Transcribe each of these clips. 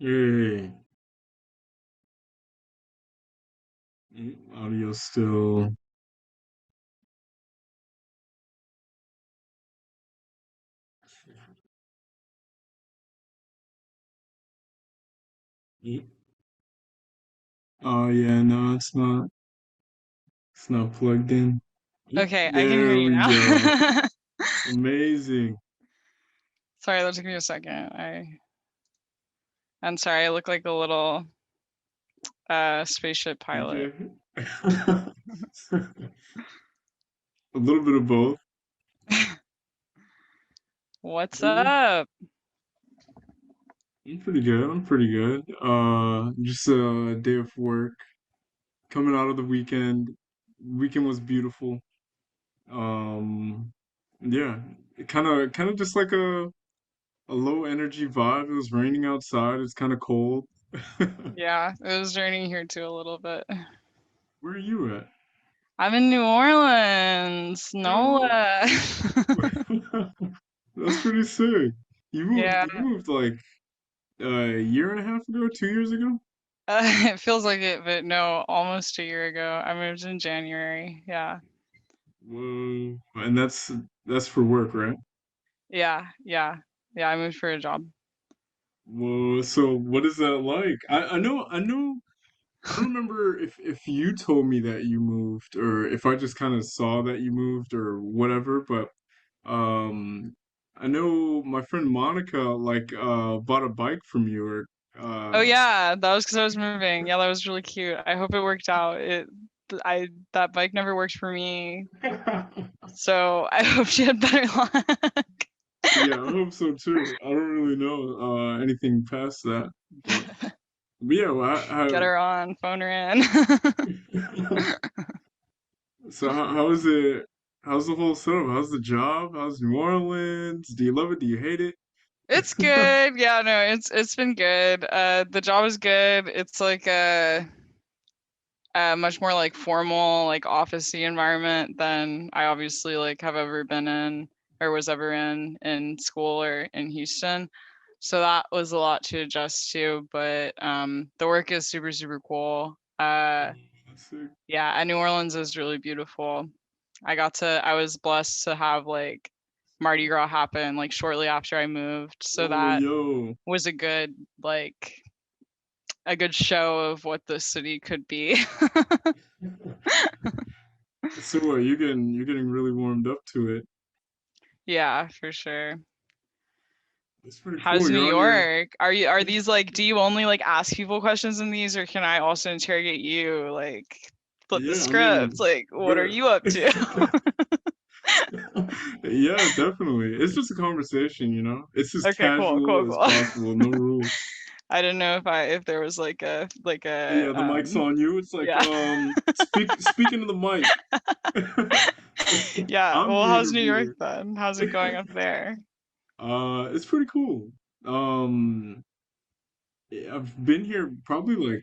Yay. Audio still. Oh yeah, no, it's not plugged in. Okay, I can hear There you we go. now. Amazing. Sorry, that took me a second. I'm sorry, I look like a little spaceship pilot. DJ. A little bit of both. What's Mm, up? I'm pretty good. I'm pretty good. Just a day of work. Coming out of the weekend. Weekend was beautiful. Um, yeah, kind of just like a low energy vibe. It was raining outside. It's kind of cold. Yeah, it was raining here too a little bit. Where are you at? I'm in New Orleans, Oh, NOLA. that's pretty sick. You moved. Yeah, You moved like a year and a half ago, 2 years ago. it feels like it, but no, almost a year ago. I moved in January. Yeah, Whoa. And that's for work, right? yeah. I moved for a job. Whoa. So what is that like? I know. I don't remember if you told me that you moved or if I just kind of saw that you moved or whatever, but um I know my friend Monica like bought a bike from you or Oh uh yeah, that was because I was moving. Yeah, that was really cute. I hope it worked out. I that bike never worked for me, so I hope she had better luck. Yeah, I hope so too. I don't really know anything past that, but yeah, well, Get her on, phone her in. so how is it? How's the whole setup? How's the job? How's New Orleans? Do you love it? Do you hate it? It's good. Yeah, no, it's been good. The job is good. It's like a much more like formal, like officey environment than I obviously like have ever been in or was ever in school or in Houston. So that was a lot to adjust to, but the work is super super cool. That's sick. Yeah, and New Orleans is really beautiful. I was blessed to have like Mardi Gras happen like shortly after I moved, so Oh, that yo. was like a good show of what the city could be. So what, you're getting really warmed up to it. Yeah, for sure. It's pretty How's cool. New You're on your York? Are these like do you only like ask people questions in these or can I also interrogate you? Like flip the yeah, I script. mean, Like what are but you up to? yeah, definitely. It's just a conversation, you know? It's as Okay, cool, casual cool, as cool. possible, no rules. I didn't know if there was like a Yeah, the mic's on you. It's like, yeah. speaking to the mic. Yeah. I'm Well, the how's New York interviewer. then? How's it going up there? It's pretty cool. Um, I've been here probably like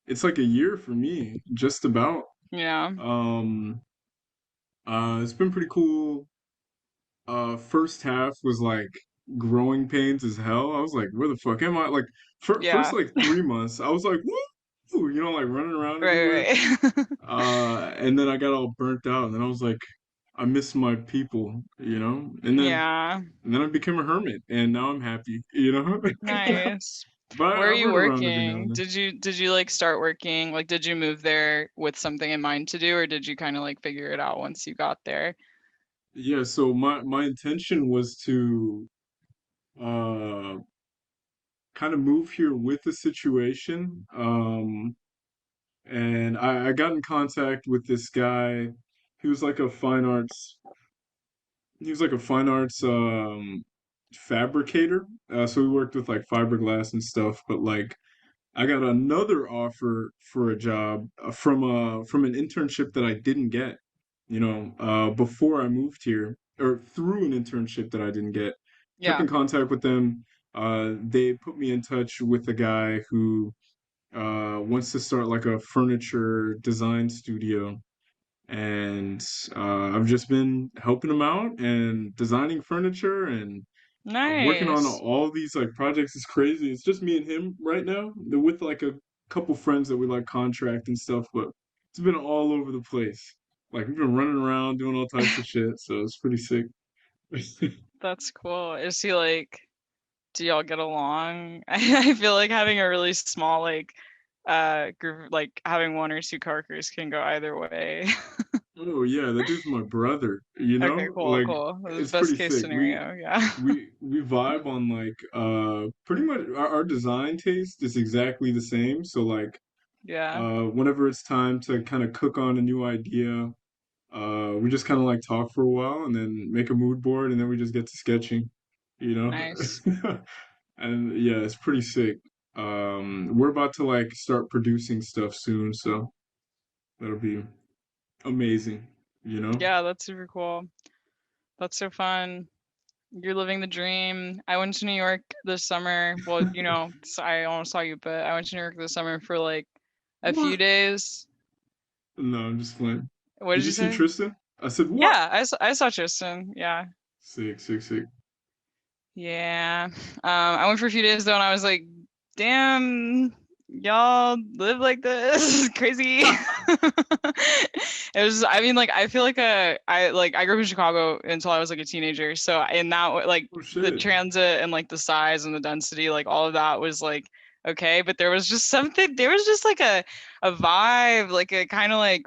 it's like a year for me, just about. Yeah. Um, it's been pretty cool. First half was like growing pains as hell. I was like, where the fuck am I? Like, first Yeah. like 3 months, I was like, woo, like running around everywhere. Right, right. And then I got all burnt out, and then I was like, I miss my people, you know. Yeah. And then I became a hermit, and now I'm happy, you know. Nice. But Where I are you run around every now working? and then. Did you like start working? Like did you move there with something in mind to do or did you kind of like figure it out once you got there? Yeah, so my intention was to uh kind of move here with the situation. And I got in contact with this guy. He was like a fine arts. He was like a fine arts fabricator. So we worked with like fiberglass and stuff. But like, I got another offer for a job from an internship that I didn't get. Before I moved here, or through an internship that I didn't get. Kept Yeah. in contact with them. They put me in touch with a guy who wants to start like a furniture design studio. And I've just been helping him out and designing furniture and working on Nice. all these like projects is crazy. It's just me and him right now. They're with like a couple friends that we like contract and stuff, but it's been all over the place. Like we've been running around doing all types of shit, so it's pretty sick. That's cool. Is he like, do y'all get along? I feel like having a really small like group, like having one or two coworkers can go either way. Oh yeah, that dude's my brother, you Okay, know? cool, Like cool. That was it's best pretty case sick. scenario. Yeah. We vibe on like pretty much our design taste is exactly the same. So like Yeah. whenever it's time to kind of cook on a new idea, we just kind of like talk for a while and then make a mood board and then we just get to sketching, you Nice. know? And yeah, it's pretty sick. We're about to like start producing stuff soon, so that'll be amazing, you know? Yeah, that's super cool. That's so fun. You're living the dream. I went to New York this summer. Well, I almost saw you, but I went to New York this summer for like a few What? days. No, I'm just playing. What Did did you you see say? Tristan? I said, what? Yeah, I saw Tristan. Yeah. Sick, sick, sick. Yeah. I went for a few days though, and I was like, damn, y'all live like this. Crazy. It was, I mean, like, I feel like I grew up in Chicago until I was like a teenager. So in that like Oh the shit. transit and like the size and the density, like all of that was like okay, but there was just like a vibe, like a kind of like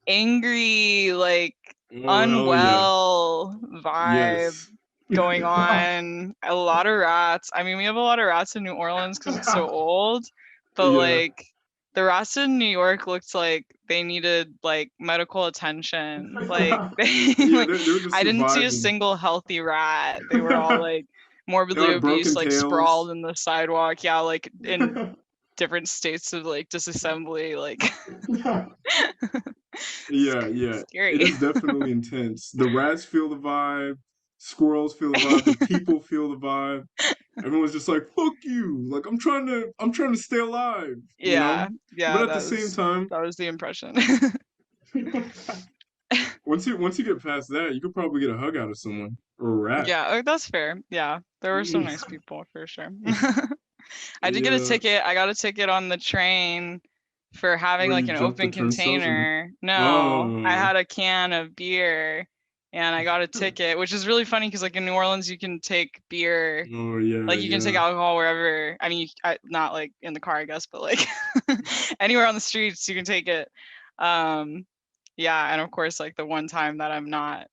angry, like Oh hell yeah. unwell vibe Yes. going on. A lot of rats. I mean, we have a lot of rats in New Orleans because it's so old, but Yeah. like the rats in New York looked like they needed like medical attention. Like they Yeah, like they were just I didn't see a surviving. single healthy rat. They were all like They morbidly had obese, broken like tails. sprawled in the sidewalk. Yeah, like in different states of like disassembly. Like Yeah, yeah. It scary. is definitely intense. The rats feel the vibe, squirrels feel the vibe, the people feel the vibe. Everyone's just like, fuck you. Like I'm trying to stay alive, you know? Yeah, But yeah, at the same time, that was the impression. once you get past that, you could probably get a hug out of someone or a rat. Yeah, that's fair. Yeah, there were some nice people for sure. I did get a Yeah. ticket. I got a ticket on the train for having Where like you an jump the open turnstiles or container. No, I oh had a can of beer and I got a ticket, which is really funny because like in New Orleans you can take beer, oh yeah, like you can take yeah. alcohol wherever. I mean, not like in the car, I guess, but like anywhere on the streets you can take it. Um, yeah, and of course, like the one time that I'm not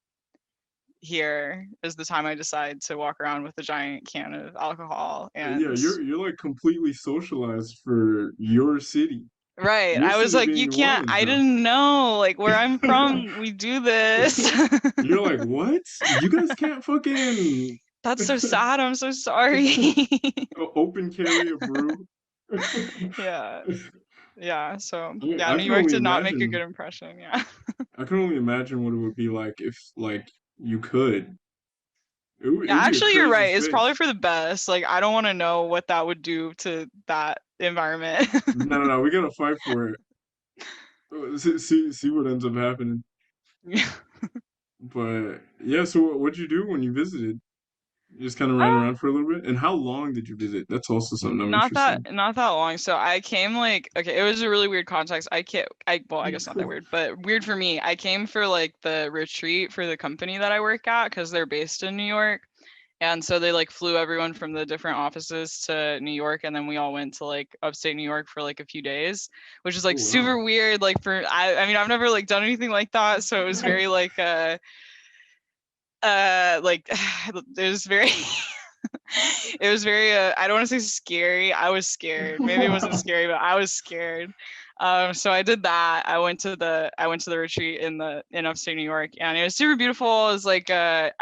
here is the time I decide to walk around with a giant can of alcohol. Yeah, And you're like completely socialized for your city. right, Your I was city like, being you New can't, Orleans I now. didn't know, like where I'm from, we do this. You're like, what? You guys can't fucking That's so sad. I'm so sorry. open carry a brew? Yeah. Yeah. So, yeah, I New can York only did not make a good imagine. impression. Yeah. I can only imagine what it would be like if like you could. It Yeah, would be a actually, you're crazy right. It's probably space. for the best. Like, I don't want to know what that would do to that environment. No, no, no. We gotta fight for it. See what ends up happening. But yeah, so what'd you do when you visited? You just kind of ran Um, around for a little bit. And how long did you visit? That's also something I'm interested not that long. So I came like okay, it was a really weird context. I guess not that in. weird, but weird for me. I came for like the retreat for the company that I work at because they're based in New York. And so they like flew everyone from the different offices to New York and then we all went to like upstate New York for like a few days, which is Oh like wow. super weird. Like I mean I've never like done anything like that. So it was very like it was very it was very I don't want to say scary. I was scared. Maybe it wasn't scary, but I was scared. So I did that. I went to the retreat in upstate New York, and it was super beautiful. It was like I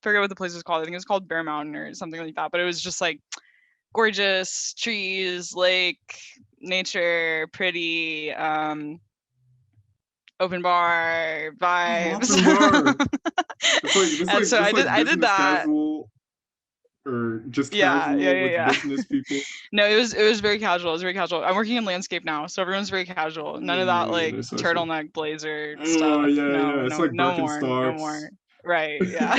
forget what the place was called. I think it was called Bear Mountain or something like that. But it was just like gorgeous trees, lake, nature, pretty, open bar vibes. Open bar. And so That's like I did business that. casual or just Yeah, yeah, casual yeah, with yeah. business people. No, it was very casual. It was very casual. I'm working in landscape now, so everyone's very casual. None of that Yeah, like that's awesome. turtleneck blazer Oh stuff. yeah, No, yeah. It's no, like no more, no Birkenstocks. more. Right, yeah.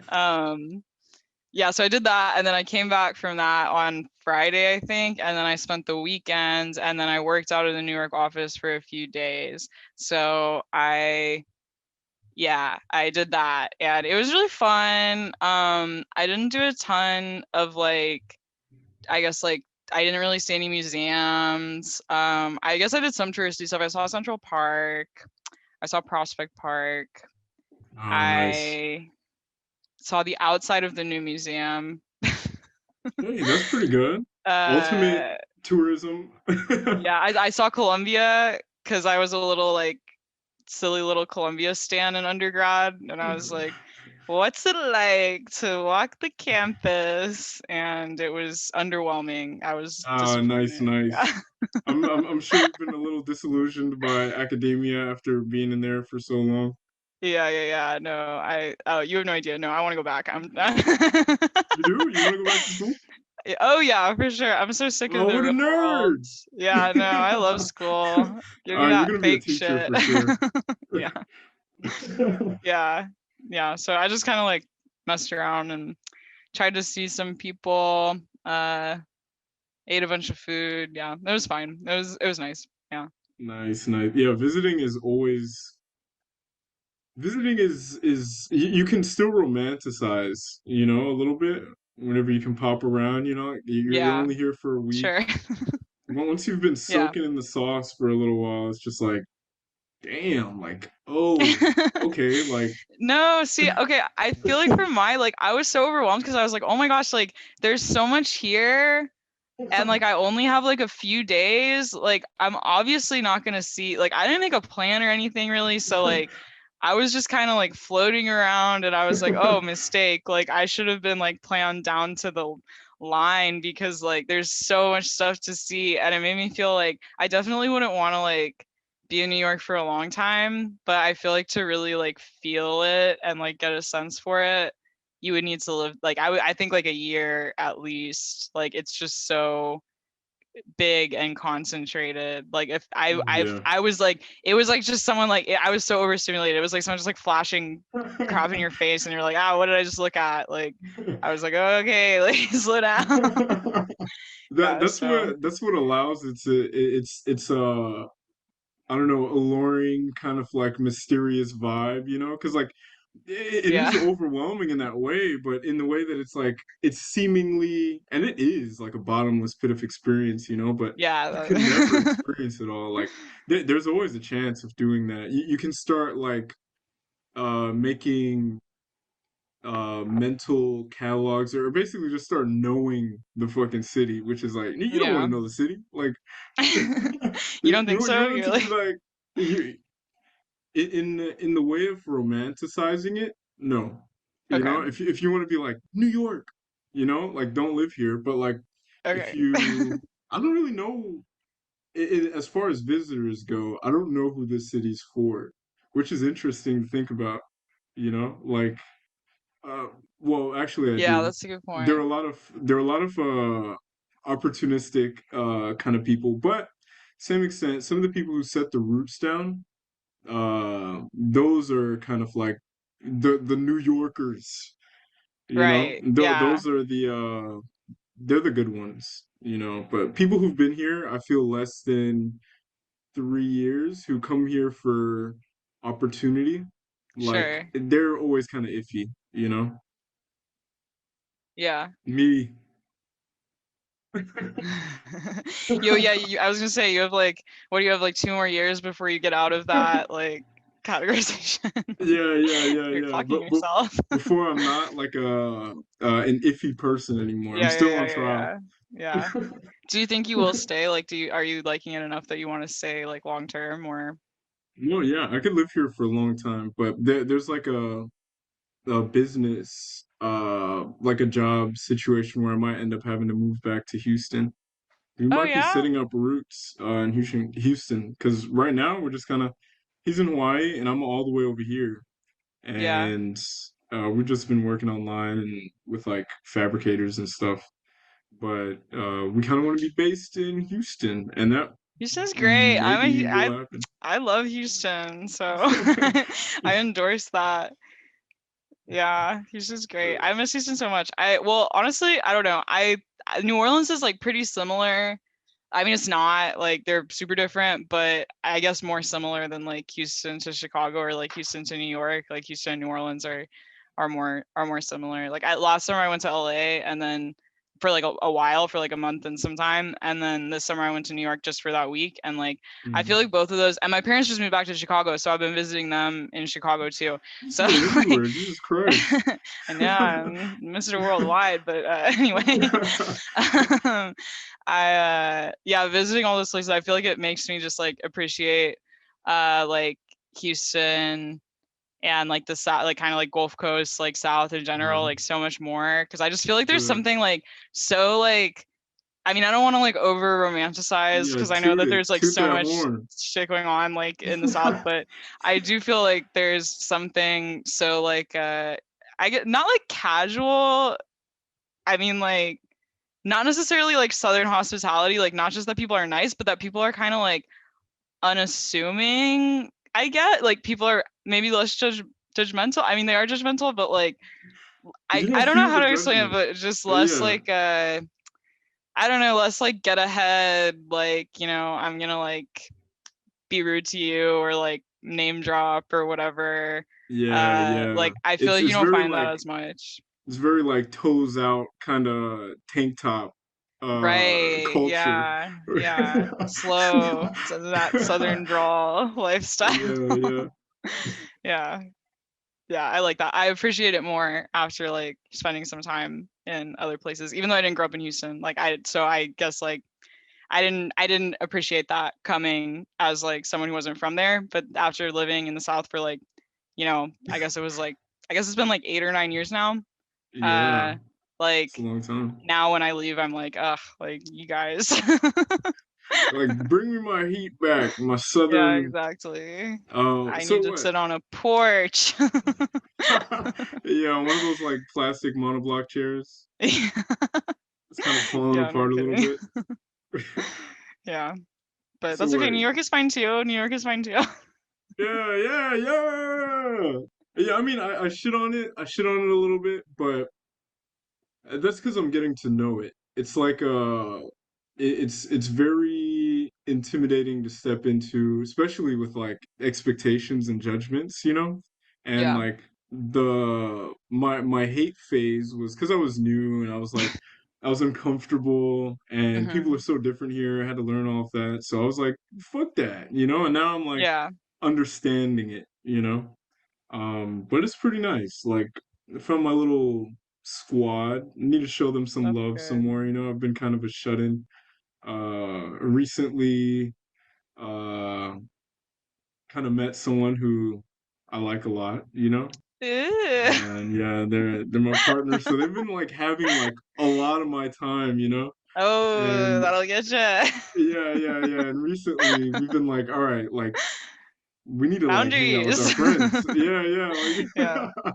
Um, yeah, so I did that, and then I came back from that on Friday, I think, and then I spent the weekend, and then I worked out of the New York office for a few days. So yeah, I did that, and it was really fun. I didn't do a ton of like, I guess like I didn't really see any museums. I guess I did some touristy stuff. I saw Central Park. I saw Prospect Park. Oh, nice. I saw the outside of the new museum. Hey, that's pretty good. Ultimate uh, tourism. yeah, I saw Columbia because I was a little like silly little Columbia stan in undergrad, and I was like, "What's it like to walk the campus?" And it was underwhelming. I was Ah, nice, disappointed. nice. Yeah, I'm sure you've been a little disillusioned by academia after being in there for so long. yeah. No, oh, you have no idea. No, I want to go back. I'm. You do? You want to go back to school? Oh yeah, for sure. I'm so sick of Oh, the what a real world. nerd! Yeah, no, I love school. Give me You're that gonna be a fake teacher shit. for sure. Yeah, yeah, yeah. So I just kind of like messed around and tried to see some people. Ate a bunch of food. Yeah, it was fine. It was nice. Yeah, Nice, nice. Yeah, visiting is you can still romanticize, a little bit whenever you can pop around, you're yeah, only here for a week. sure. Once you've been Yeah. soaking in the sauce for a little while, it's just like, damn, like, oh, okay, like, No, see, okay, I feel like for my like I was so overwhelmed because I was like, "Oh my gosh, like there's so much here and like I only have like a few days. Like I'm obviously not going to see like I didn't make a plan or anything really, so like I was just kind of like floating around and I was like, "Oh, mistake. Like I should have been like planned down to the line because like there's so much stuff to see and it made me feel like I definitely wouldn't want to like be in New York for a long time, but I feel like to really like feel it and like get a sense for it, you would need to live like I think like a year at least. Like it's just so big and concentrated. Like if yeah. I was like it was like just someone like I was so overstimulated. It was like someone just like flashing crap in your face and you're like, "Ah, what did I just look at?" Like I was like, oh, "Okay, like slow down." That Yeah, that's so what allows it to it's I don't know, alluring kind of like mysterious vibe, because like it is yeah. overwhelming in that way, but in the way that it's like it's seemingly, and it is like a bottomless pit of experience, but you Yeah. can never experience it all. Like there's always a chance of doing that. You can start like making mental catalogs or basically just start knowing the fucking city, which is like you don't want Yeah. to know the city. Like You don't think you so? want it You're to be like, like you in the way of romanticizing it, no. okay. If you want to be like New York, like don't live here, but like if Okay. you I don't really know as far as visitors go, I don't know who this city's for, which is interesting to think about, like uh well, actually I Yeah, do. that's a good There are point. a lot of opportunistic kind of people, but same extent, some of the people who set the roots down, those are kind of like the New Yorkers, Right. Yeah. those are they're the good ones, but people who've been here, I feel less than 3 years, who come here for opportunity, like Sure. they're always kind of iffy. Yeah. Me. Yeah, I was gonna say you have like what do you have like 2 more years before you get out of that like categorization? You're Yeah. clocking But yourself. before I'm not like an iffy person anymore. I'm still on trial. Yeah. Yeah. Do you think you will stay? Like, are you liking it enough that you want to stay like long term or? No, yeah, I could live here for a long time, but there's like a business, like a job situation where I might end up having to move back to Houston. We Oh might be yeah. setting up roots in Houston, because right now we're just kind of he's in Hawaii and I'm all the way over here, Yeah. and we've just been working online and with like fabricators and stuff. But we kind of want to be based in Houston, and Houston's great. Maybe will happen. I love Houston, so I endorse that. Yeah, Houston's great. I miss Houston so much. Well, honestly, I don't know. New Orleans is like pretty similar. I mean, it's not like they're super different, but I guess more similar than like Houston to Chicago or like Houston to New York. Like Houston and New Orleans are more similar. Like last summer I went to LA and then for like a while for like a month and some time, and then this summer I went to New York just for that week. And like I feel Mm. like both of those, and my parents just moved back to Chicago, so I've been visiting them in Chicago too. He's So been like, everywhere. Jesus Christ. and yeah, I'm Mr. Worldwide. But anyway, yeah, visiting all those places, I feel like it makes me just like appreciate like Houston and like the south, like kind of like Gulf Coast, like South in general, Uh-huh. like so much more. Cause I just feel like there's Right. something like so like, I mean, I don't want to like over romanticize Yeah, because I know that there's like toot so that much horn. shit going on like in the South, but I do feel like there's something so like I get not like casual. I mean like not necessarily like Southern hospitality, like not just that people are nice, but that people are kind of like unassuming. I get like people are maybe less judgmental. I mean, they are judgmental, but like You I don't don't know feel how the to explain it, judgment. but just less Yeah. like I don't know, less like get ahead, like, I'm gonna like be rude to you or like name drop or whatever. Yeah, yeah. Like I feel It's like you it's don't very find like that as much. it's very like toes out kind of tank top Right. culture. Yeah. Yeah. Slow. So that southern drawl lifestyle. Yeah, yeah. Yeah. Yeah, I like that. I appreciate it more after like spending some time in other places, even though I didn't grow up in Houston. So I guess like I didn't appreciate that coming as like someone who wasn't from there. But after living in the South for like, I guess it was like I guess it's been like 8 or 9 years now. Yeah. Uh It's a like long time. now when I leave, I'm like, ugh, like you guys. Like bring me my heat back, my Yeah, southern exactly. I so need to what? sit on a porch. Yeah, one of those like plastic monoblock chairs. It's kind of falling Yeah, no apart a little kidding. bit. Yeah, but So that's okay. what? New York is fine too. New York is fine too. Yeah, yeah, yeah. Yeah, I mean, I shit on it. I shit on it a little bit, but that's because I'm getting to know it. It's like it's very intimidating to step into, especially with like expectations and judgments, you know? And Yeah. like my hate phase was because I was new and I was like I was uncomfortable and people are Hmm. so different here. I had to learn all of that. So I was like, fuck that, you know? And now I'm like Yeah, understanding it, you know? But it's pretty nice. Like from my little squad, I need to show them some that's love some good. more. You know, I've been kind of a shut-in. Recently, kind of met someone who I like a lot. You know, Ew. and yeah, they're my partner, so they've been like having like a lot of my time. You know, Oh, and that'll get you. yeah, yeah, yeah. And recently, we've been like, all right, like we need to like hang out with Boundaries. our friends. Yeah, yeah, Yeah. like.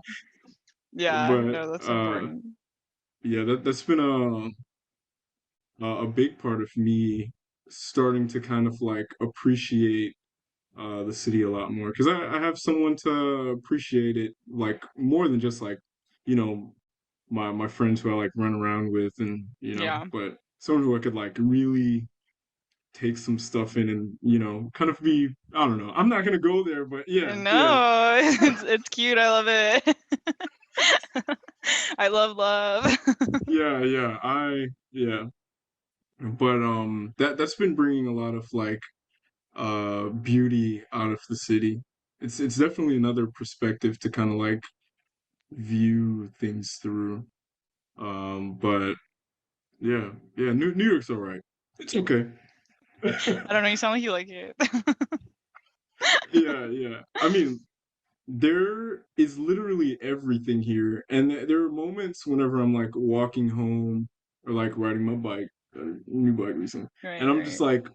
Yeah. But No, that's important. yeah, that's been a big part of me starting to kind of like appreciate the city a lot more because I have someone to appreciate it like more than just like you know my friends who I like run around with and you know Yeah. but someone who I could like really take some stuff in and you know kind of be I don't know I'm not gonna go there but yeah yeah No, it's cute. I love it. I love love. yeah yeah I yeah but that's been bringing a lot of like beauty out of the city. It's definitely another perspective to kind of like view things through. But yeah, yeah, New York's all right. It's okay. I don't know. You sound like you like it. Yeah, yeah. I mean, there is literally everything here, and there are moments whenever I'm like walking home or like riding my bike, new bike recently, Right. and I'm just Right. like,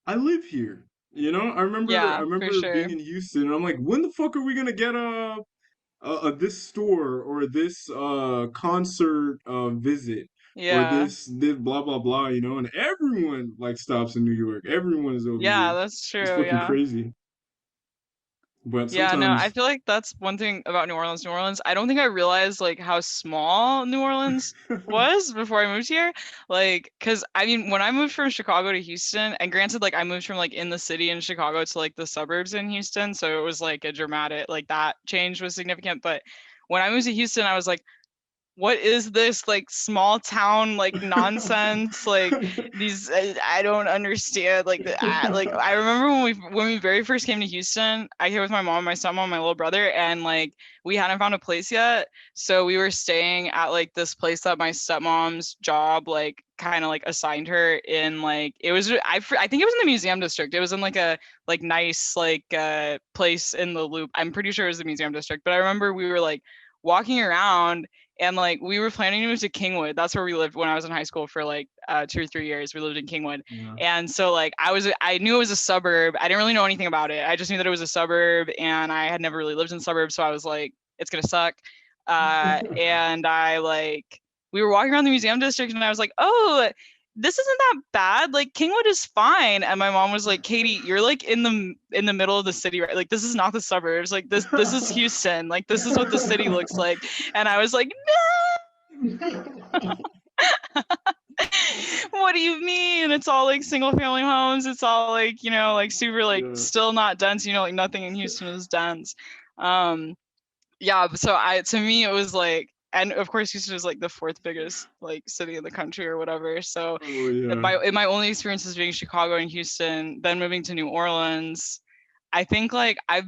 I live here. You know, I Yeah, for remember being sure. in Houston, and I'm like, when the fuck are we gonna get this store or this concert visit or Yeah. this did blah blah blah, you know, and everyone like stops in New York. Everyone is over Yeah, here. that's It's true. fucking Yeah. crazy. But Yeah, no, I sometimes feel like that's one thing about New Orleans. New Orleans, I don't think I realized like how small New Orleans was before I moved here. Like, cause I mean, when I moved from Chicago to Houston, and granted, like I moved from like in the city in Chicago to like the suburbs in Houston, so it was like a dramatic, like that change was significant. But when I moved to Houston, I was like, what is this like small town like nonsense, like these I don't understand like like I remember when we very first came to Houston. I came with my mom, my stepmom, my little brother, and like we hadn't found a place yet, so we were staying at like this place that my stepmom's job like kind of like assigned her in. Like it was I think it was in the museum district. It was in like a like nice like place in the Loop. I'm pretty sure it was the museum district, but I remember we were like walking around, and like we were planning to move to Kingwood. That's where we lived when I was in high school for like 2 or 3 years. We lived in Kingwood. yeah. And so like I knew it was a suburb. I didn't really know anything about it. I just knew that it was a suburb, and I had never really lived in suburbs. So I was like, it's gonna suck. And I like we were walking around the museum district, and I was like, oh, this isn't that bad. Like Kingwood is fine. And my mom was like, Katie, you're like in the middle of the city, right? Like this is not the suburbs. Like this is Houston. Like this is what the city looks like. And I was like, what do you mean? It's all like single family homes. It's all like, like super like Yeah. still not dense, like nothing in Houston is dense. Um yeah, so I to me it was like, and of course Houston is like the fourth biggest like city in the country or whatever. So Oh yeah. my only experiences being Chicago and Houston, then moving to New Orleans. I think like I have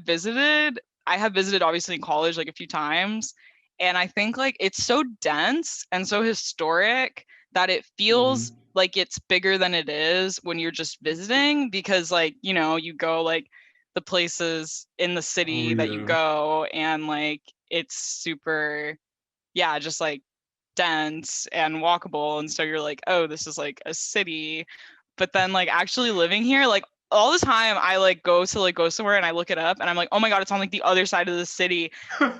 visited obviously in college like a few times, and I think like it's so dense and so historic that it feels Hmm. like it's bigger than it is when you're just visiting, because like, you go like the places in the Oh city that you yeah. go, and like it's super, yeah, just like dense and walkable, and so you're like, oh, this is like a city. But then like actually living here, like all the time I like go somewhere and I look it up and I'm like, oh my god, it's on like the other side of the city.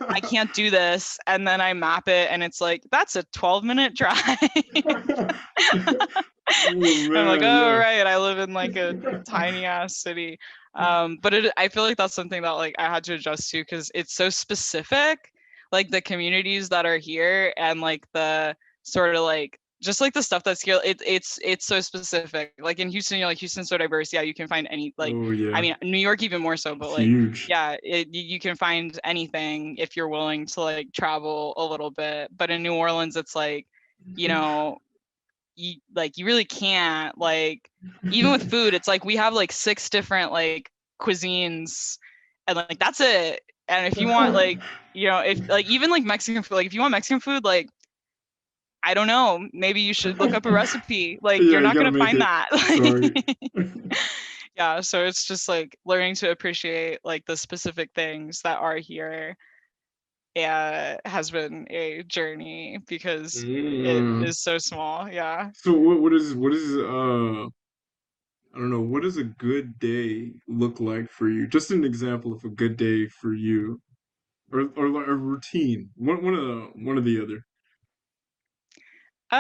I can't do this. And then I map it and it's like, that's a 12-minute drive. Oh I'm like, man, oh yeah. right, I live in like a tiny ass city. But I feel like that's something that like I had to adjust to, because it's so specific, like the communities that are here, and like the sort of like just like the stuff that's here. It's so specific. Like in Houston, you're like, Houston's so diverse. Yeah, you can find any like, Oh I yeah. mean New York even more so, but like Huge. yeah, you can find anything if you're willing to like travel a little bit. But in New Orleans, it's like, you know, you really can't, like, even with food, it's like we have like six different like cuisines, and like that's it. And if you want like, if like even like Mexican food, like if you want Mexican food, like I don't know, maybe you should look up a recipe. Like Yeah, you're you not gotta gonna make find it. that. Sorry. Yeah, so it's just like learning to appreciate like the specific things that are here, has been a journey because it Mm. is so small. Yeah. So what is I don't know, what does a good day look like for you? Just an example of a good day for you. Or like a routine. One or the other.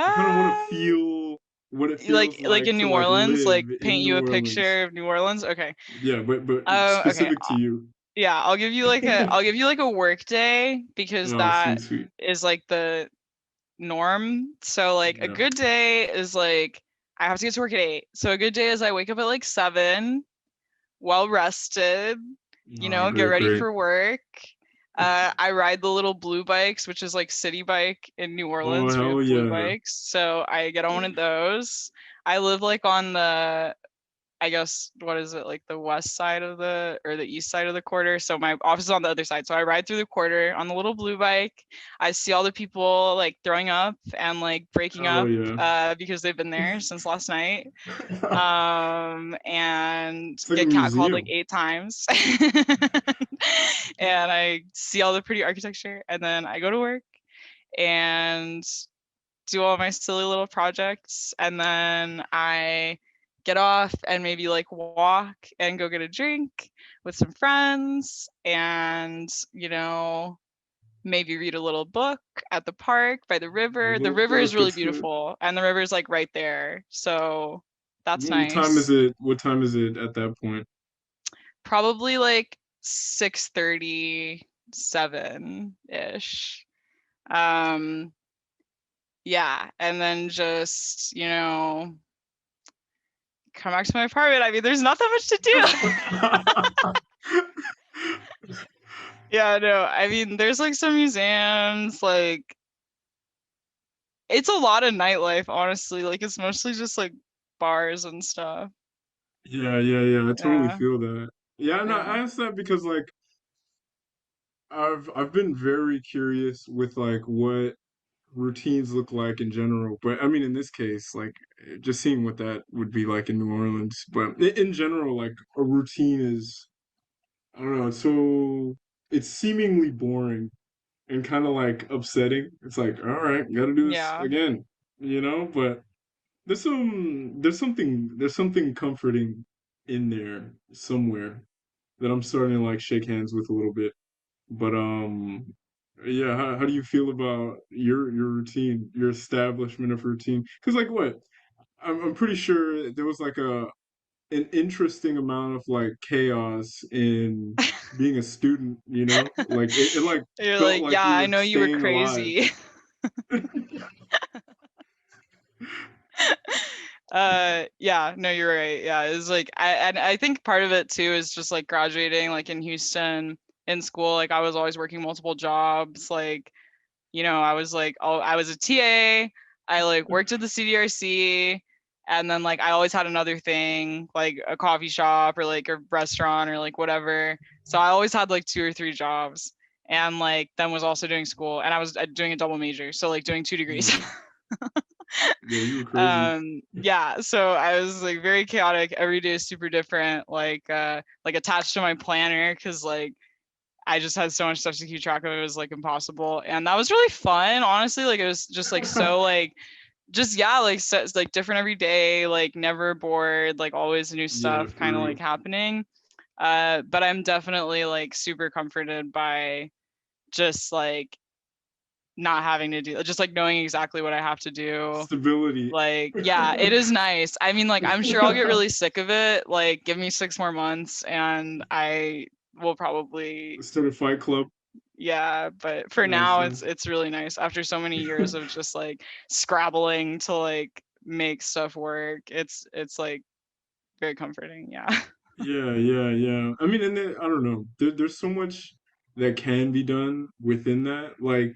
I kind of want to Um, feel what it feels like like in to New like Orleans, live like in paint New you a Orleans. picture of New Orleans. Okay. Yeah, but Okay. specific to you. Yeah, I'll give you like a work day, because Oh, sweet, that sweet. is like the norm. So like a Yeah. good day is like I have to get to work at 8. So a good day is I wake up at like 7, well rested, Oh, get great, ready great. for work. I ride the little blue bikes, which is like city bike in New Oh, Orleans. We hell have blue yeah. bikes. So I get on one of those. I live like on the, I guess, what is it, like the west side of the, or the east side of the quarter. So my office is on the other side. So I ride through the quarter on the little blue bike. I see all the people like throwing up and like breaking Oh up, yeah. because they've been there since last night, and It's like a get catcalled like museum. 8 times. And I see all the pretty architecture, and then I go to work and do all my silly little projects, and then I get off and maybe like walk and go get a drink with some friends, and maybe read a little book at the park by the A river. The little river is book. really It's good. beautiful, and the river is like right there. So that's What time is nice. it? What time is it at that point? Probably like 6:37 ish. Um yeah, and then just, come back to my apartment. I mean, there's not that much to do. Yeah, no. I mean, there's like some museums, like it's a lot of nightlife, honestly. Like it's mostly just like bars and stuff. Yeah, yeah, yeah. I totally Yeah. feel that. Yeah, and Yeah. I asked that because like I've been very curious with like what routines look like in general. But I mean, in this case, like just seeing what that would be like in New Orleans. But in general, like a routine is, I don't know, it's seemingly boring and kind of like upsetting. It's like, all right, gotta do this Yeah. again, you know? But there's something comforting in there somewhere that I'm starting to like shake hands with a little bit. But yeah, how do you feel about your routine, your establishment of routine? Because like what? I'm pretty sure there was like an interesting amount of like chaos in being a student, you know? Like it like You're felt like, like yeah, you I were know you were staying alive. crazy. Yeah, no, you're right. Yeah, it's like I think part of it too is just like graduating like in Houston in school. Like I was always working multiple jobs. Like, I was like, oh, I was a TA. I like worked at the CDRC, and then like I always had another thing, like a coffee shop or like a restaurant or like whatever. So I always had like two or three jobs, and like then was also doing school, and I was doing a double major, so like doing 2 degrees. Mm. Yeah, you were crazy. Yeah, so I was like very chaotic. Every day is super different. Like attached to my planner because like I just had so much stuff to keep track of. It was like impossible, and that was really fun. Honestly, like it was just like so like just yeah like so, it's, like different every day. Like never bored. Like always new Yeah, stuff for kind of real. like happening. But I'm definitely like super comforted by just like not having to do just like knowing exactly what I have to do. Stability. Like, yeah, it is nice. I mean, like, I'm sure I'll get really sick of it. Like, give me 6 more months and I will probably, Start a fight club. yeah. But for now, Honestly. it's really nice. After so many years of just like scrabbling to like make stuff work, it's like very comforting. Yeah. Yeah, yeah, yeah. I mean, and then I don't know. There's so much that can be done within that like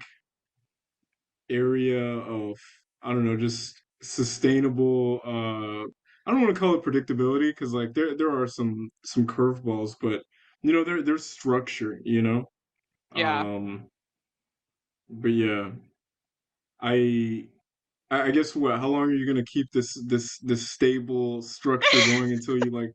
area of I don't know, just sustainable. I don't want to call it predictability because like there are some curveballs, but you know there's structure. You know. Yeah. Um, but yeah, I I guess what? How long are you gonna keep this stable structure going until you like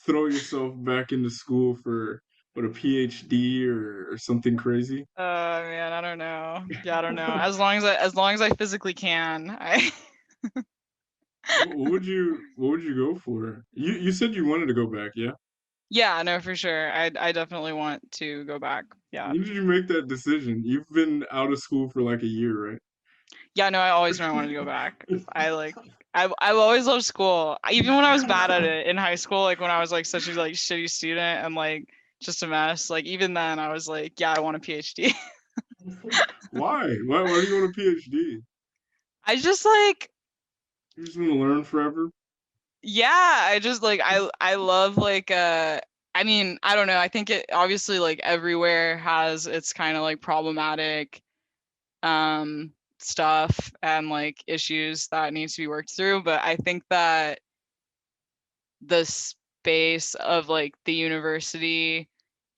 throw yourself back into school for what a PhD or something crazy? Man, I don't know. Yeah, I don't know. As long as I physically can, I What would you go for? You said you wanted to go back, yeah? yeah, no, for sure. I definitely want to go back. Yeah. When did you make that decision? You've been out of school for like a year, right? Yeah, no, I always knew I wanted to go back. I like I've always loved school. Even when I was bad at it in high school, like when I was like such a like shitty student and like just a mess, like even then I was like, yeah, I want a PhD. Why? Why do you want a PhD? I just like You just want to learn forever? yeah, I just like I love like I mean, I don't know. I think it obviously like everywhere has its kind of like problematic stuff and like issues that needs to be worked through, but I think that the space of like the university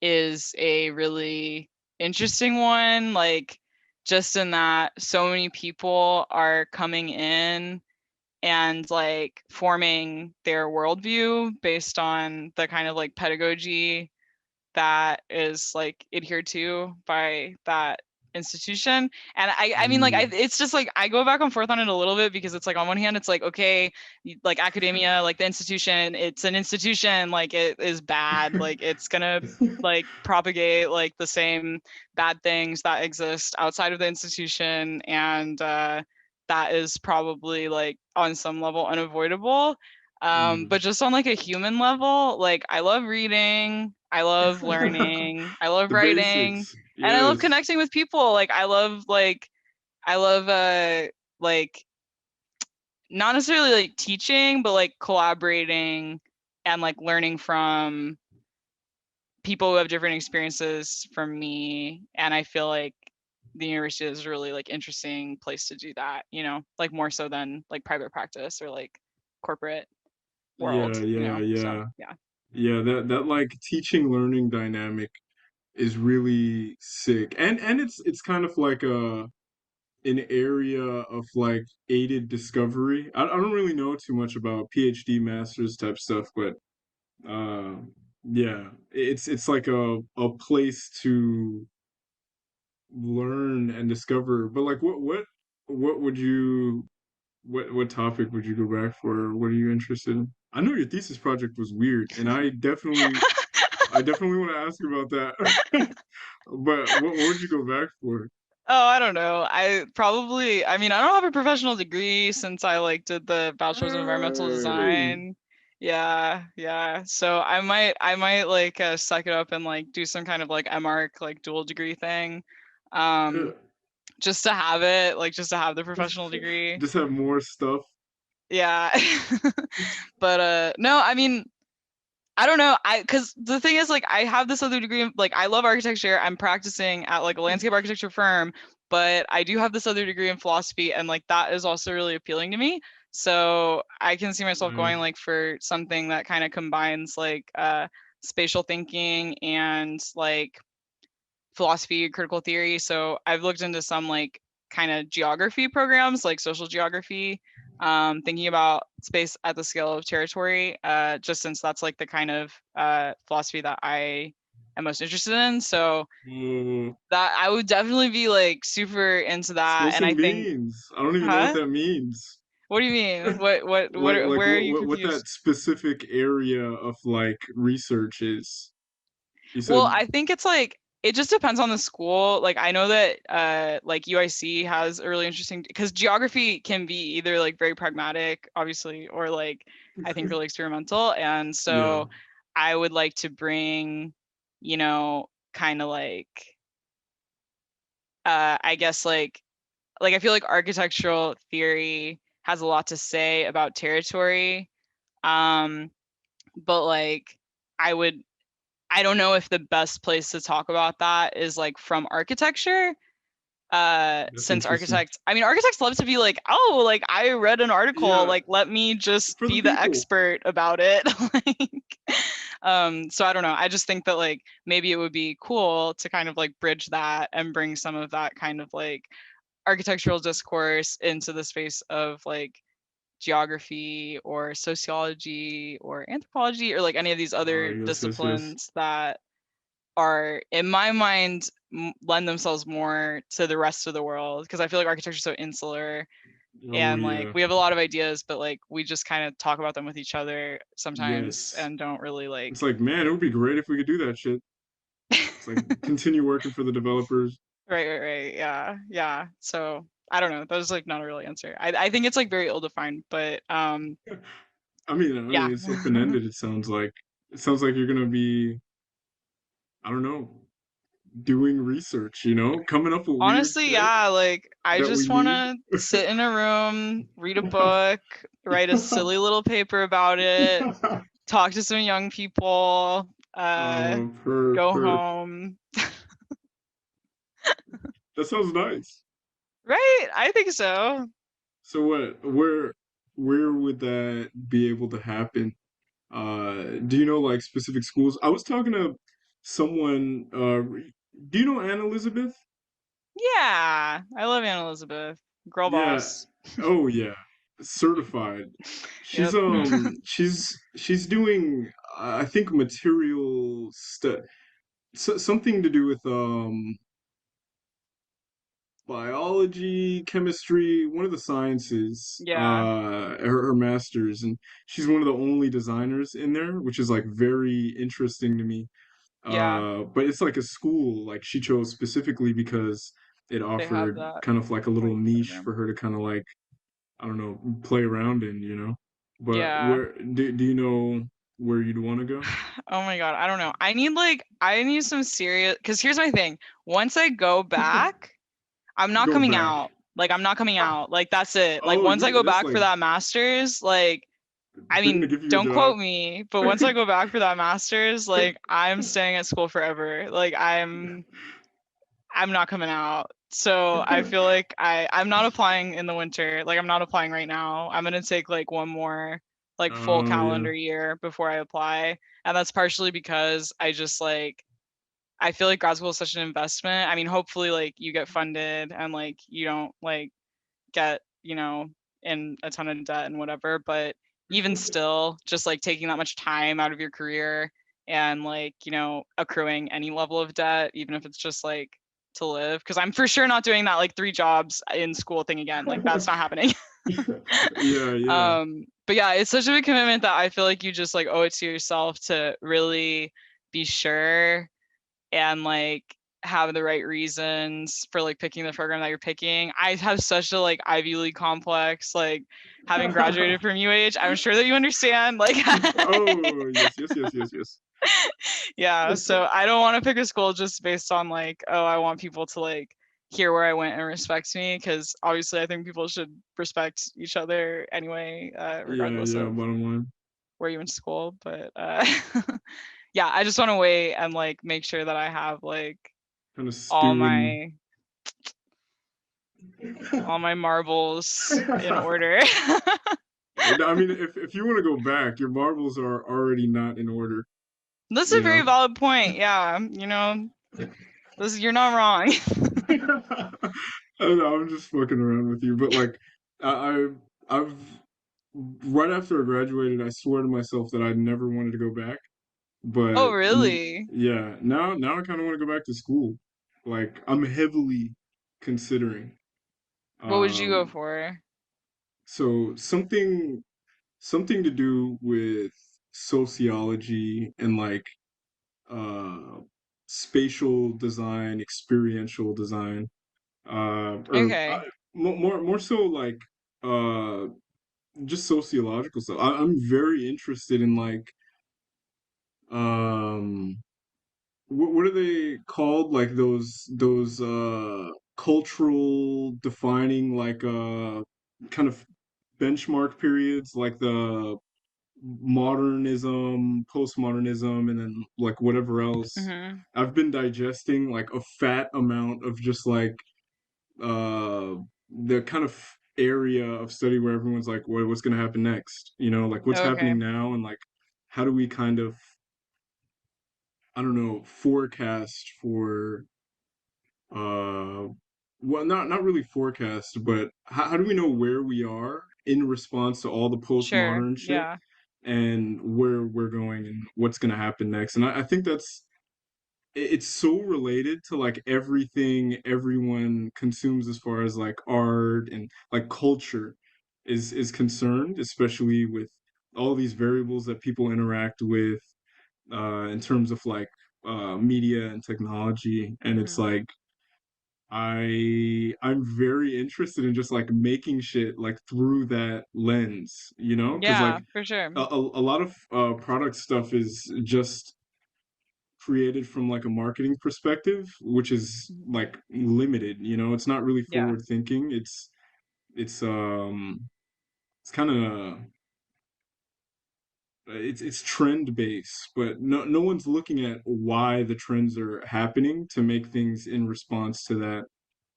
is a really interesting one, like just in that so many people are coming in and like forming their worldview based on the kind of like pedagogy that is like adhered to by that institution. And I mean, like, Mm. it's just like I go back and forth on it a little bit because it's like on one hand, it's like okay, like academia, like the institution, it's an institution, like it is bad, like it's gonna like propagate like the same bad things that exist outside of the institution, and that is probably like on some level unavoidable. Mm. But just on like a human level, like I love reading, I love learning, I love The writing, basics, and I love yes. connecting with people. I love like not necessarily like teaching, but like collaborating and like learning from people who have different experiences from me. And I feel like the university is a really like interesting place to do that, you know, like more so than like private practice or like corporate world, Yeah, you yeah, know. So yeah. yeah. Yeah, that like teaching learning dynamic is really sick. And it's kind of like an area of like aided discovery. I don't really know too much about PhD masters type stuff, but uh yeah, it's like a place to learn and discover. But like what would you what topic would you go back for? What are you interested in? I know your thesis project was weird, and I definitely want to ask about that. But what would you go back for? Oh, I don't know. I mean, I don't have a professional degree since I like did the bachelor's of environmental Hey. design. Yeah, yeah. So I might like suck it up and like do some kind of like MArch like dual degree thing. Um, just to have it, like just to have the professional degree. Just have more stuff. Yeah. But no, I mean, I don't know. Cuz the thing is like I have this other degree like I love architecture. I'm practicing at like a landscape architecture firm, but I do have this other degree in philosophy and like that is also really appealing to me. So I can see myself going Nice. like for something that kind of combines like spatial thinking and like philosophy, critical theory. So I've looked into some like kind of geography programs, like social geography, thinking about space at the scale of territory, just since that's like the kind of philosophy that I am most interested in. So Mm, that I would definitely be like super into spill that. And I some think, beans. I don't even know what huh? that means. What do you mean? Like Where are you what that confused? specific area of like research is. You Well, said, I think it's like it just depends on the school. Like I know that like UIC has a really interesting because geography can be either like very pragmatic, obviously, or like I think really experimental. And yeah, so I would like to bring, you know, kind of I guess like I feel like architectural theory has a lot to say about territory. Um, but like I would I don't know if the best place to talk about that is like from architecture. that's Since interesting. architects love to be like, oh, like I read an article, Yeah, like let me just for the be the people. expert about it. Like, so I don't know. I just think that like maybe it would be cool to kind of like bridge that and bring some of that kind of like architectural discourse into the space of like geography or sociology or anthropology or like any of these other Yes, yes, yes. disciplines that are in my mind lend themselves more to the rest of the world because I feel like architecture is so insular Oh and like yeah. we have a lot of ideas but like we just kind of talk about them with each other sometimes Yes. and don't really It's like like, man, it would be great if we could do that shit. It's like continue working for the developers. right, yeah, yeah. So I don't know, that was like not a real answer. I think it's like very ill defined but I yeah. mean, it's open ended. It sounds like. It sounds like you're gonna be, I don't know, doing research. Coming up with weird Honestly, shit yeah, like I that we just want need. to sit in a room, read a book, write a silly little paper about it, talk to some young people, go Per. home. That sounds nice. Right? I think so. So what? Where would that be able to happen? Do you know like specific schools? I was talking to someone. Do you know Anne Elizabeth? Yeah, I love Anne Elizabeth. Girl Yeah. boss. Oh yeah. Certified. She's Yep. um she's she's doing I think material stuff, something to do with biology, chemistry, one of the sciences, Yeah. her master's, and she's one of the only designers in there, which is like very interesting to me. Yeah. But it's like a school, like she chose specifically because it They have offered that kind of like a little like niche program. for her to kind of like, I don't know, play around in, you know? But Yeah. where do you know where you'd want to go? Oh my God. I don't know. I need some serious, because here's my thing. Once I go back, I'm not Go coming back. out. Like I'm not coming Ah, out. Like that's it. Like oh, once I you go just back for like that master's, like I they're gonna mean, give you a don't job. quote me, but once I go back for that master's, like I'm staying at school forever. Like I'm not coming out. So I feel like I'm not applying in the winter. Like I'm not applying right now. I'm gonna take like one more like full Oh yeah. calendar year before I apply. And that's partially because I just like I feel like grad school is such an investment. I mean, hopefully like you get funded and like you don't like get, in a ton of debt and whatever, but even still, just like taking that much time out of your career and like, accruing any level of debt, even if it's just like to live, because I'm for sure not doing that like three jobs in school thing again. Like that's not happening. Yeah, yeah. But yeah, it's such a big commitment that I feel like you just like owe it to yourself to really be sure and like have the right reasons for like picking the program that you're picking. I have such a like Ivy League complex, like having graduated from UH. I'm sure that you understand. Like Oh, yes, yes, yes, yes, yes. yeah, so I don't want to pick a school just based on like, oh, I want people to like hear where I went and respect me, because obviously I think people should respect each other anyway, Yeah, regardless yeah, of bottom line. where you went to school. But yeah, I just want to wait and like make sure that I have like Kind of all stewing. my all my marbles in order. I mean, if you want to go back, your marbles are already not in order, That's a you very know. valid point. Yeah, you're not wrong. I don't know, I'm just fucking around with you, but like, I, I've right after I graduated, I swore to myself that I never wanted to go back. Oh, But really? yeah, now I kind of want to go back to school. Like I'm heavily considering. What would you go Um, for? so something to do with sociology and like uh spatial design, experiential design, or Okay. more so like uh just sociological stuff. I'm very interested in like um what are they called? Like those cultural defining like kind of benchmark periods, like the modernism, postmodernism, and then like whatever else. Mhm. I've been digesting like a fat amount of just like uh the kind of area of study where everyone's like, what's gonna happen next? You know, like what's Okay. happening now, and like how do we kind of, I don't know, forecast for uh well, not really forecast, but how do we know where we are in response to all the Sure. postmodern shit, Yeah. and where we're going and what's going to happen next? And I think it's so related to like everything everyone consumes as far as like art and like culture is concerned, especially with all these variables that people interact with in terms of like media and technology. And it's Mhm. like I'm very interested in just like making shit like through that lens, you know? Because Yeah, like for sure. a lot of product stuff is just created from like a marketing perspective, which is Mhm. like limited, you know? It's not really Yeah. forward thinking. It's it's kind of it's trend based, but no one's looking at why the trends are happening to make things in response to that,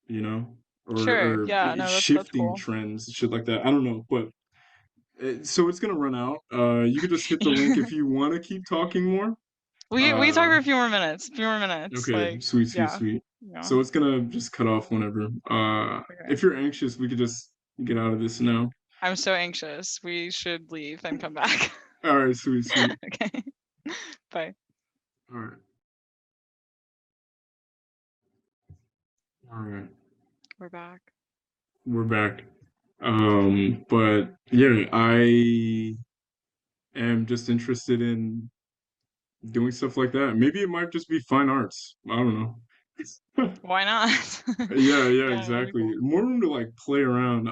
you know, Sure. or Yeah, no, that's shifting cool. trends, shit like that. I don't know, but so it's gonna run out. You could just hit the link if you want to keep talking more. We talk Uh, for a few more minutes. A few more minutes. okay, Like, sweet, sweet, yeah. sweet. Yeah. So it's gonna just cut off whenever. Okay. If you're anxious, we could just get out of this now. I'm so anxious. We should leave and come back. All right, sweet, sweet. Okay. Bye. All right, all right. We're back. We're back. But yeah, I am just interested in doing stuff like that. Maybe it might just be fine arts. I don't know. Why not? Yeah, yeah, Yeah, that'd be exactly. cool. More room to like play around.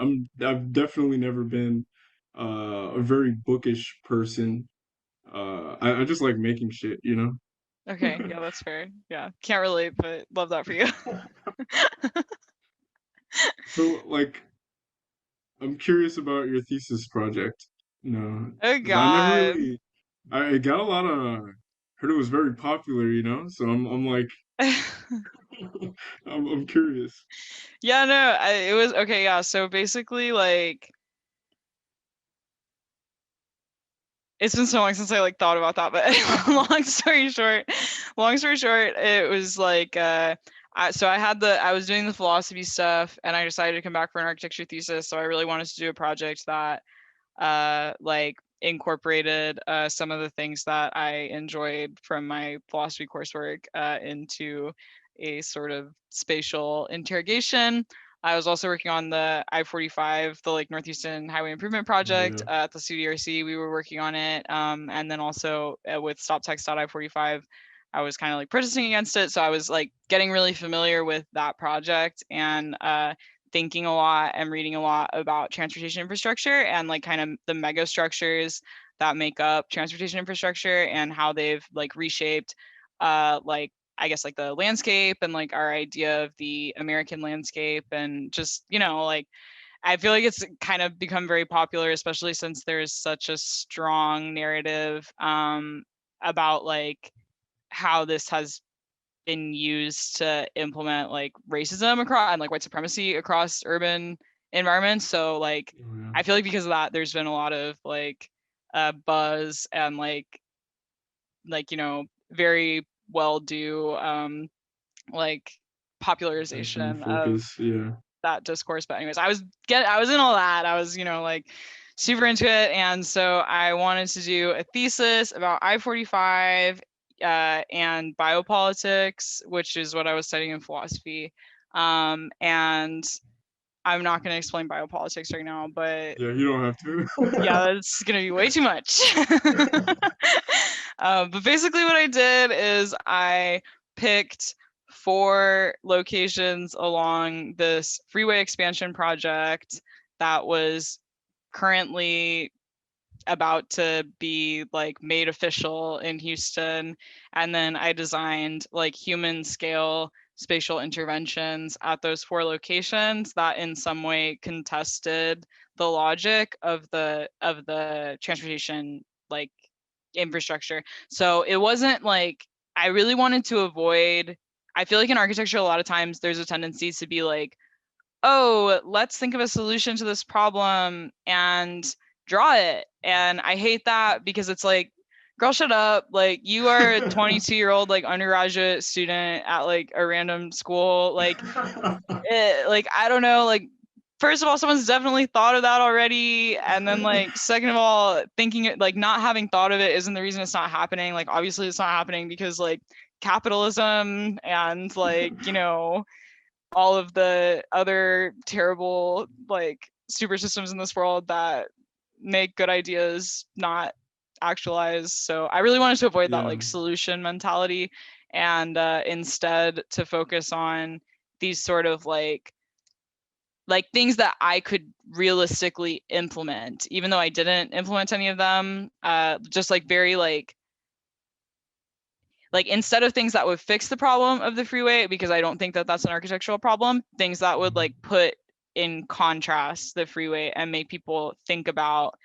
I've definitely never been a very bookish person. I just like making shit, you Okay, know? yeah, that's fair. Yeah, can't relate, but love that for you. So like I'm curious about your thesis project. No, Oh because I never God. really I got a lot of heard it was very popular, so I'm like I'm curious. Yeah, no, it was okay. Yeah, so basically, like, it's been so long since I like thought about that, but long story short, it was like I was doing the philosophy stuff, and I decided to come back for an architecture thesis. So I really wanted to do a project that like incorporated some of the things that I enjoyed from my philosophy coursework into a sort of spatial interrogation. I was also working on the I-45, the like Northeastern Highway Improvement Oh Project yeah. at the CDRC. We were working on it, and then also with StopText.I-45, I was kind of like protesting against it. So I was like getting really familiar with that project and thinking a lot and reading a lot about transportation infrastructure and like kind of the mega structures that make up transportation infrastructure and how they've like reshaped like I guess like the landscape and like our idea of the American landscape and just, like I feel like it's kind of become very popular, especially since there's such a strong narrative about like how this has been used to implement like racism across and like white supremacy across urban environments. So like Oh yeah. I feel like because of that, there's been a lot of like buzz and very well due like Attention, popularization of focus. Yeah. that discourse. But anyways, I was in all that. I was, like super into it. And so I wanted to do a thesis about I-45 and biopolitics, which is what I was studying in philosophy. And I'm not going to explain biopolitics right now, but Yeah, you don't have yeah, to. that's going to be way too much. But basically, what I did is I picked 4 locations along this freeway expansion project that was currently about to be like made official in Houston. And then I designed like human scale spatial interventions at those 4 locations that in some way contested the logic of the transportation like infrastructure. So it wasn't like I really wanted to avoid I feel like in architecture a lot of times there's a tendency to be like, oh, let's think of a solution to this problem and draw it. And I hate that because it's like, girl, shut up. Like, you are a 22-year-old, like, undergraduate student at, like, a random school. Like, I don't know. Like, first of all, someone's definitely thought of that already. And then, like, second of all, thinking it, like, not having thought of it isn't the reason it's not happening. Like, obviously, it's not happening because, like, capitalism and, like, all of the other terrible like super systems in this world that make good ideas not actualize. So I really wanted to avoid that Yeah. like solution mentality and instead to focus on these sort of like things that I could realistically implement, even though I didn't implement any of them. Just like very like instead of things that would fix the problem of the freeway, because I don't think that that's an architectural problem, things that would like put in contrast the freeway and make people think about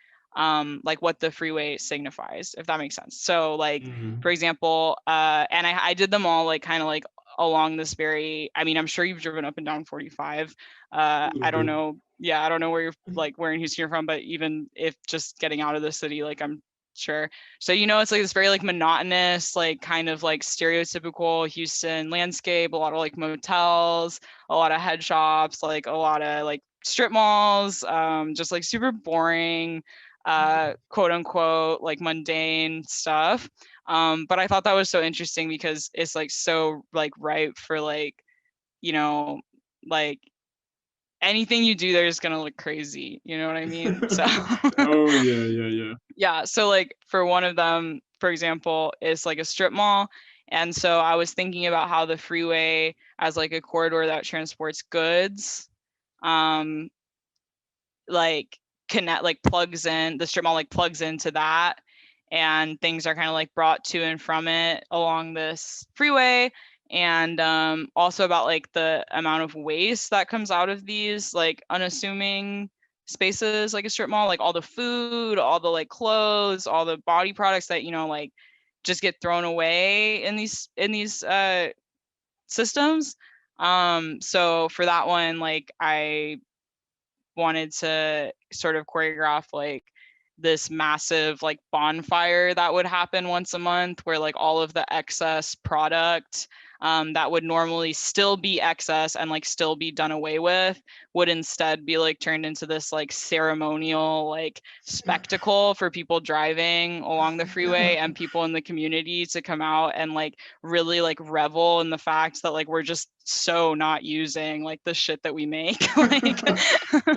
like what the freeway signifies, if that makes sense. So like Hmm. for example, and I did them all like kind of like along this very, I mean, I'm sure you've driven up and down 45. A little I don't bit. know, yeah, I don't know where you're like where in Houston you're from, but even if just getting out of the city, like I'm sure. So it's like this very like monotonous, like kind of like stereotypical Houston landscape, a lot of like motels, a lot of head shops, like a lot of like strip malls, just like super boring, quote unquote, like mundane stuff. But I thought that was so interesting because it's like so like ripe for like, you know, like anything you do there is gonna look crazy. You know what I mean? So Oh yeah, yeah, yeah. yeah. So like for one of them, for example, is like a strip mall. And so I was thinking about how the freeway as like a corridor that transports goods, um, like connect like plugs in the strip mall like plugs into that, and things are kind of like brought to and from it along this freeway. And also about like the amount of waste that comes out of these like unassuming spaces like a strip mall, like all the food, all the like clothes, all the body products that like just get thrown away in these systems. So for that one, like I wanted to sort of choreograph like this massive like bonfire that would happen once a month, where like all of the excess product that would normally still be excess and like still be done away with would instead be like turned into this like ceremonial like spectacle for people driving along the freeway and people in the community to come out and like really like revel in the fact that like we're just so not using like the shit that we make. Like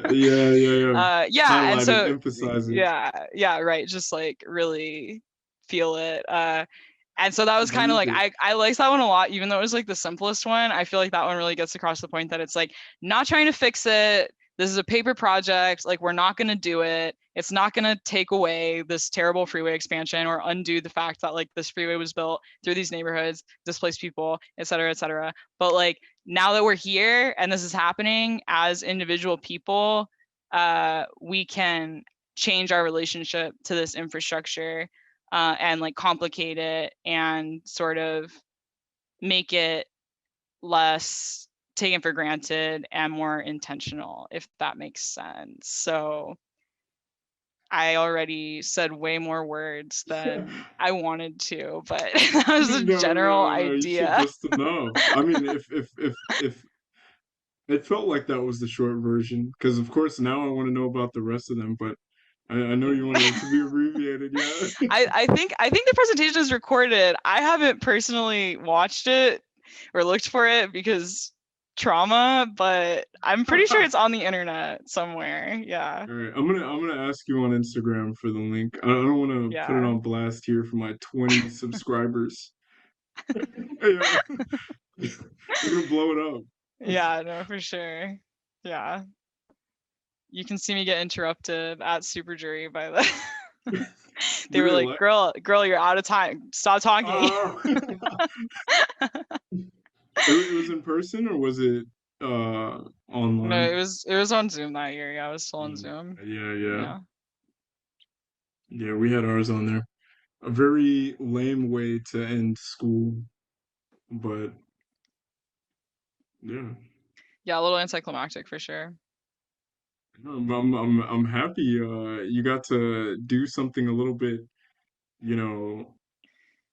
Yeah, yeah, yeah. yeah, and Highlighting, so emphasizing. yeah, right, just like really feel it. And so that was kind of like Amazing. I liked that one a lot, even though it was like the simplest one. I feel like that one really gets across the point that it's like not trying to fix it. This is a paper project. Like we're not going to do it. It's not going to take away this terrible freeway expansion or undo the fact that like this freeway was built through these neighborhoods, displaced people, et cetera, et cetera. But like now that we're here and this is happening as individual people, we can change our relationship to this infrastructure, and like complicate it and sort of make it less taken for granted and more intentional, if that makes sense. So I already said way more words than I wanted to, but that was a No, general no, no. You said idea. just enough. I mean, if it felt like that was the short version, because of course now I want to know about the rest of them, but I know you wanted it to be abbreviated. Yeah. I think the presentation is recorded. I haven't personally watched it or looked for it because trauma, but I'm pretty sure it's on the internet somewhere. Yeah. All right, I'm gonna ask you on Instagram for the link. I don't want to put it Yeah. on blast here for my 20 subscribers. Yeah, we're gonna blow it up. Yeah, no, for sure. Yeah. You can see me get interrupted at Super Jury by the they Did were they like, like? girl, you're out of time. Stop talking. Oh, it was in person or was it No, online? it was on Zoom that year. Yeah, I was still on Mm, Zoom. yeah, yeah, Yeah. yeah. We had ours on there. A very lame way to end school, but yeah. Yeah, a little anticlimactic for sure. I'm happy you got to do something a little bit, you know,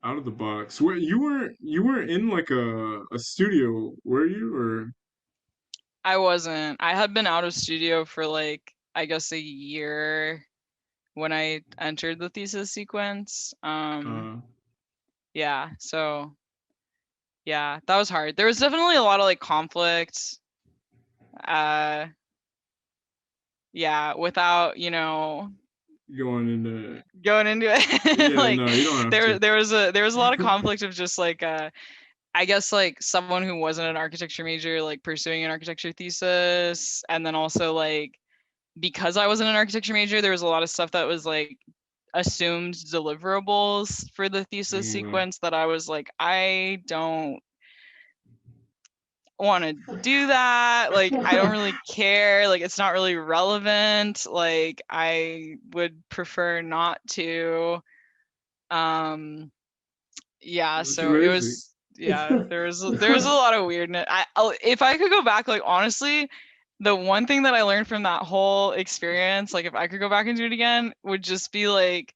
out of the box. Where you weren't in like a studio, were you? Or I wasn't. I had been out of studio for like I guess a year when I entered the thesis sequence. uh Yeah, so yeah, that was hard. There was definitely a lot of like conflict. Uh yeah, without, going into going into it. yeah, Like no, you don't have there to. there was a lot of conflict of just like I guess like someone who wasn't an architecture major like pursuing an architecture thesis, and then also like because I wasn't an architecture major, there was a lot of stuff that was like assumed deliverables for the thesis Mm, sequence that I was like, I don't want to do that. Like, I don't really care. Like, it's not really relevant. Like, I would prefer not to. Um, yeah, that's so it crazy. was yeah, there was a lot of weirdness. If I could go back, like honestly, the one thing that I learned from that whole experience, like if I could go back and do it again, would just be like,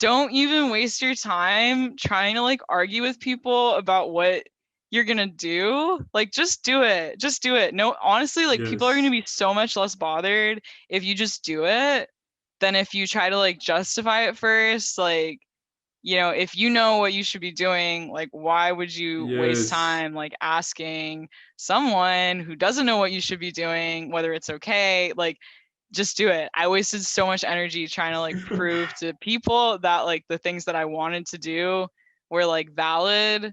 don't even waste your time trying to like argue with people about what you're gonna do. Like just do it. Just do it. No, honestly, like people are gonna Yes. be so much less bothered if you just do it than if you try to like justify it first. Like if you know what you should be doing, like why would you waste Yes. time like asking someone who doesn't know what you should be doing whether it's okay? Like just do it. I wasted so much energy trying to like prove to people that like the things that I wanted to do were like valid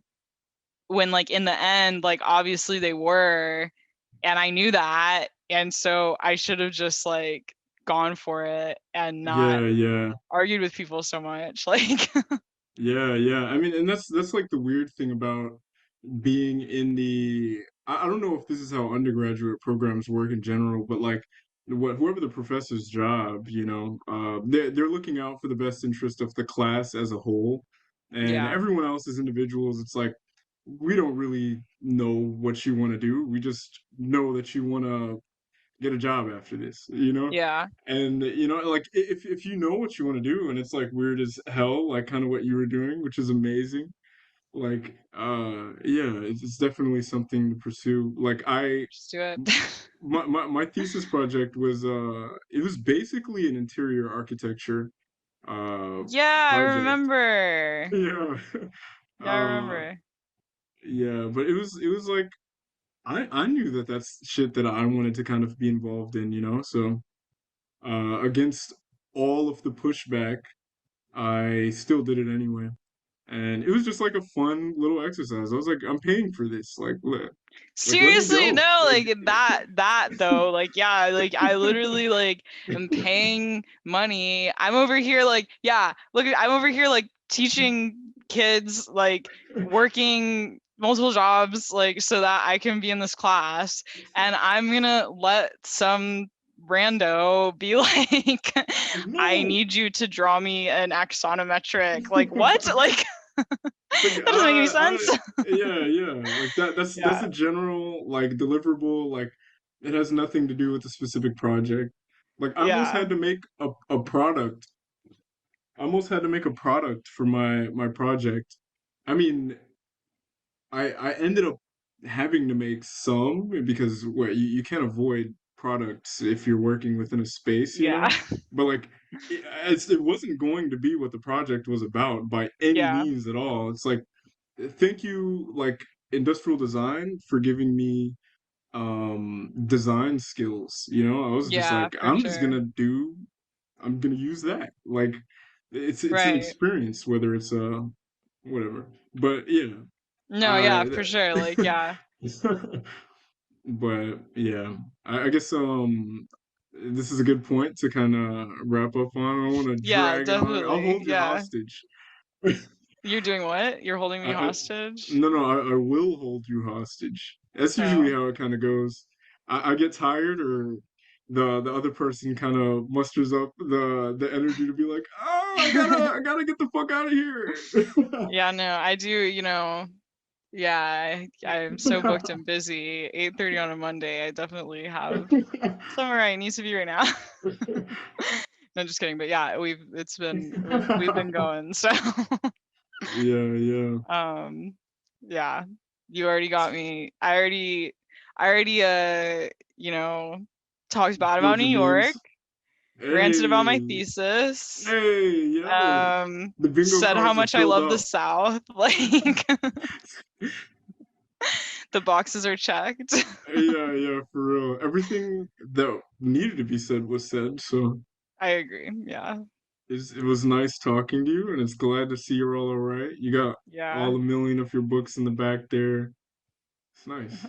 when like in the end like obviously they were, and I knew that, and so I should have just like gone for it and not Yeah, yeah. argued with people so much. Like Yeah, yeah. I mean, and that's like the weird thing about being in the I don't know if this is how undergraduate programs work in general, but like whoever the professor's job, they're looking out for the best interest of the class as a whole, and yeah. everyone else as individuals, it's like we don't really know what you want to do. We just know that you want to get a job after this, you know? Yeah. And like if you know what you want to do and it's like weird as hell, like kind of what you were doing, which is amazing. Like yeah, it's definitely something to pursue. Like Just do it. my thesis project was it was basically an interior architecture uh Yeah, I project. remember. Yeah. Yeah, I uh remember. yeah, but it was like I knew that that's shit that I wanted to kind of be involved in, so against all of the pushback, I still did it anyway. And it was just like a fun little exercise. I was like, I'm paying for this. Like let me Seriously, go. no, Like like that though, like yeah, like I literally like am paying money. I'm over here like, yeah, look, I'm over here like teaching kids, like working multiple jobs, like so that I can be in this class, and I'm gonna let some rando be like, I no. need you to draw me an axonometric. Like what? Like Like that doesn't make any sense. yeah, yeah. Like that's Yeah, a general like deliverable, like it has nothing to do with a specific project. Like yeah, I almost had to make a product for my project. I mean, I ended up having to make some because what you can't avoid products if you're working within a space, yeah, But like it wasn't going to be what the project was about by any yeah. means at all. It's like thank you like industrial design for giving me design skills, I was just Yeah, like for sure. I'm gonna use that. Like it's an Right. experience whether it's whatever. But yeah, No, yeah, I for sure. Like, yeah. but yeah, I guess this is a good point to kind of wrap up on. I don't want to Yeah, drag it on. I'll definitely. hold you Yeah. hostage. You're doing what? You're holding me I hostage? no, no, I will hold you hostage. That's usually Oh. how it kind of goes. I get tired, or the other person kind of musters up the energy to be like, oh, I gotta get the fuck out of here. Yeah, no, I do, yeah, I'm so booked and busy. 8:30 on a Monday. I definitely have somewhere I need to be right now. No, just kidding. But yeah, we've been going. So Yeah, yeah. um yeah. You already got me. I already you know, talked bad about Spilled New your York, beans. ranted about my Hey, thesis, hey, yo. The bingo said how cards are much I filled love the up. South, like the boxes are checked. Yeah, yeah, for real. Everything that needed to be said was said, so I agree. Yeah. it was nice talking to you, and it's glad to see you're all right. You got Yeah. all a million of your books in the back there. It's nice.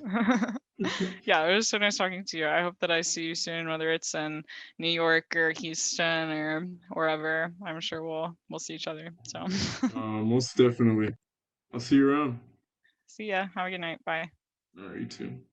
Yeah, it was so nice talking to you. I hope that I see you soon, whether it's in New York or Houston or wherever. I'm sure we'll see each other. So Most definitely. I'll see you around. see ya. Have a good night. Bye. All right, you too.